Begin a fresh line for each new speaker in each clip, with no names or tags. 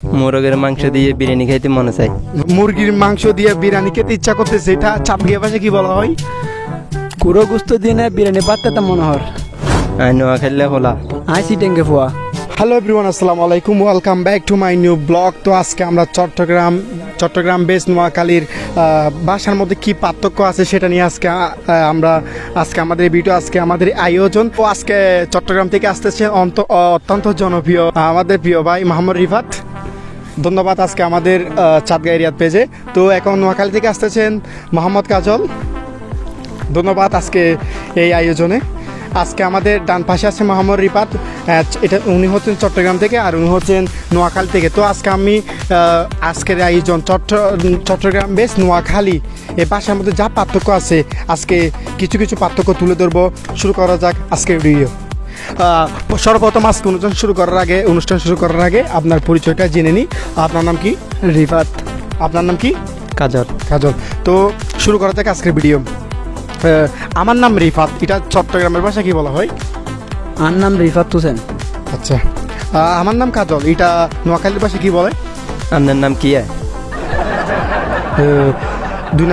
মোরগের মাংস দিয়ে বিরিয়ানি খাইতে মনে চাই।
মুরগির মাংস দিয়ে বিরিয়ানি খেতে ইচ্ছা করতেছে, এটা চাপগিয়া ভাষায় কি বলা হয়?
কুড়ো গুস্ত দিয়ে না বিরিয়ানি পাততে তা মনে হর।
আই নোয়া খেললে হলা।
আই সিটেঙ্গে ফুয়া।
হ্যালো এভরিওয়ান, আসসালামু আলাইকুম, welcome back to my new blog. তো আজকে আমরা চট্টগ্রাম বেস নোয়াখালীর ভাষার মধ্যে কি পার্থক্য আছে সেটা নিয়ে আজকে আমাদের এই ভিডিও, আজকে আমাদের আয়োজন। তো আজকে চট্টগ্রাম থেকে আসতেছে অত্যন্ত জনপ্রিয় আমাদের প্রিয় ভাই মোহাম্মদ রিফাত। ধন্যবাদ আজকে আমাদের চাঁদগাঁও এরিয়াত পেজে। তো এখন নোয়াখালী থেকে আসতেছেন মোহাম্মদ কাজল। ধন্যবাদ আজকে এই আয়োজনে। আজকে আমাদের ডান পাশে আছে মোহাম্মদ রিফাত, উনি হচ্ছেন চট্টগ্রাম থেকে আর উনি হচ্ছেন নোয়াখালী থেকে। তো আজকে আমি আজকের আয়োজন চট্টগ্রাম বেশ নোয়াখালী এই ভাষার মধ্যে যা পার্থক্য আছে আজকে কিছু পার্থক্য তুলে ধরবো। শুরু করা যাক আজকের ভিডিও। সর্বপ্রথম আজকে অনুষ্ঠান শুরু করার আগে আপনার পরিচয়টা জেনে নিই। আপনার নাম কি?
রিফাত।
আপনার নাম কি?
কাজল।
কাজল। তো শুরু করা যাক আজকের ভিডিও। আমার নাম রিফাত, এটা চট্টগ্রামের ভাষা কি বলা হয়?
আর নাম রিফাত হোসেন।
আচ্ছা, আমার নাম কাজল, এটা নোয়াখালীর ভাষা কি বলে?
আপনার নাম কি?
দুই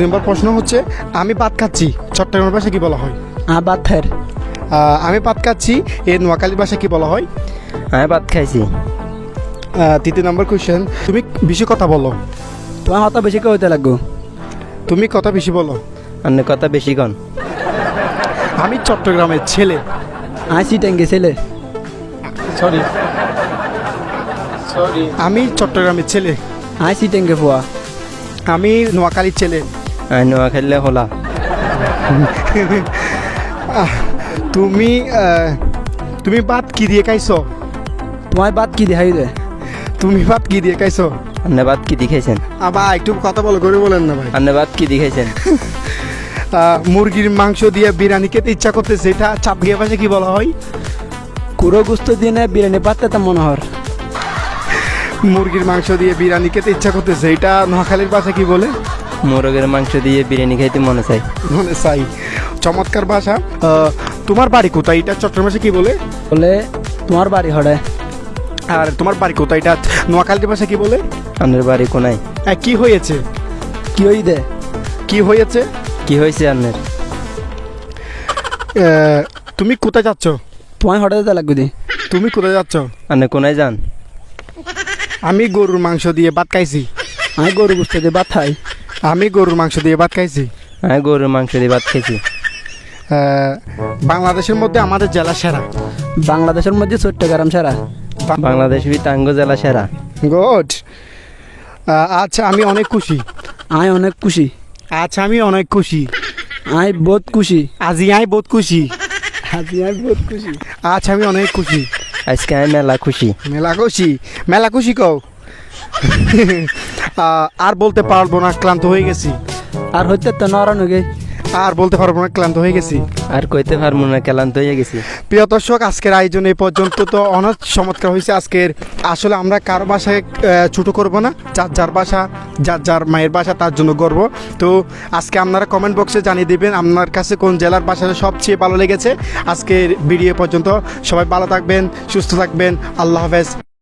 নম্বর প্রশ্ন হচ্ছে, আমি ভাত খাচ্ছি চট্টগ্রামের ভাষা কি বলা হয়?
বাথের।
আমি ভাত খাচ্ছি এর নোয়াখালীর ভাষা কি বলা হয়?
আমি ভাত খাইছি।
তৃতীয় নম্বর কোয়েশ্চেন, তুমি বেশি কথা বলো।
তোমার হতা বেশি কে হইতে লাগবো।
তুমি কথা বেশি বলো।
আপনি কথা বেশি কন।
আমি চট্টগ্রামের ছেলে।
আই সিটেঙ্গে ছেলে।
সরি, আমি চট্টগ্রামের ছেলে।
আই সিটেঙ্গে ফুয়া।
আমি নোয়াখালীর ছেলে।
আই নোয়া খেললে হলা।
তুমি ভাত কি দিয়ে খাইছো?
তোমার বাদ কি দেখাই দে।
তুমি ভাত কি দিয়ে খাইছো?
আপনি ভাত কি দিয়ে খাইছেন?
আবার একটু কথা করে বলেন না ভাই।
আপনি ভাত কি দিয়ে খাইছেন?
মুরগির মাংস দিয়ে বিরিয়ানি খেতে ইচ্ছা করতেছে, এটা চাপগিয়া ভাষায় কি বলা হয়?
কুড়ো গুস্ত দিয়ে না বিরিয়ানি পাততে তা মনে হর।
মুরগির মাংস দিয়ে বিরিয়ানি খেতে ইচ্ছা করতেছে, এটা নোয়াখালীর ভাষা কি বলে?
মোরগের মাংস দিয়ে বিরিয়ানি খাইতে মনে চাই।
মনে চাই। চমৎকার ভাষা। তোমার বাড়ি কোথায়, এটা চট্টগ্রাম ভাষা কি বলে?
বলে তোমার বাড়ি হরে।
আর তোমার বাড়ি কোথায়, এটা নোয়াখালীর ভাষা কি বলে?
আপনার বাড়ি কোনায়?
কি হয়েছে?
কি হই দে।
কি হয়েছে?
কি হয়েছে আপনার?
তুমি কোথায় যাচ্ছ?
তোমার হঠাৎ দিতে লাগবে দি।
তুমি কোথায় যাচ্ছ?
আপনি কোনায় যান?
আমি গরুর মাংস দিয়ে ভাত খাইছি।
আমি গরু গুস্ত দিয়ে ভাত খাই।
আমি গরুর মাংস দিয়ে ভাত খাইছি।
আমি গরুর মাংস দিয়ে ভাত খাইছি।
বাংলাদেশের মধ্যে আমাদের জেলা সেরা।
বাংলাদেশের মধ্যে চট্টগ্রাম সেরা।
বাংলাদেশ টাঙ্গ জেলা সেরা।
গুড। আচ্ছা, আমি অনেক খুশি।
আই অনেক খুশি।
আচ্ছা, আমি অনেক খুশি।
আই বহুত খুশি।
আজি আই বহুত খুশি।
আজি আই বহুত খুশি।
আচ্ছা, আমি অনেক খুশি।
আজকে আমি মেলা খুশি।
মেলা খুশি কও। আর বলতে পারবো না, ক্লান্ত হয়ে গেছি।
আর হইতে তো নরানো গে।
আর বলতে পারবো না, ক্লান্ত হয়ে গেছি।
আর কইতে পারবো না, ক্লান্ত হয়ে গেছি।
প্রিয় দর্শক, আজকের আয়োজন এই পর্যন্ত। তো অনেক চমৎকার হয়েছে আজকের। আসলে আমরা কারো ভাষায় ছোটো করবো না, যার ভাষা, যার মায়ের ভাষা তার জন্য গর্ব। তো আজকে আপনারা কমেন্ট বক্সে জানিয়ে দেবেন আপনার কাছে কোন জেলার ভাষাটা সবচেয়ে ভালো লেগেছে। আজকের ভিডিও পর্যন্ত সবাই ভালো থাকবেন, সুস্থ থাকবেন। আল্লাহ হাফেজ।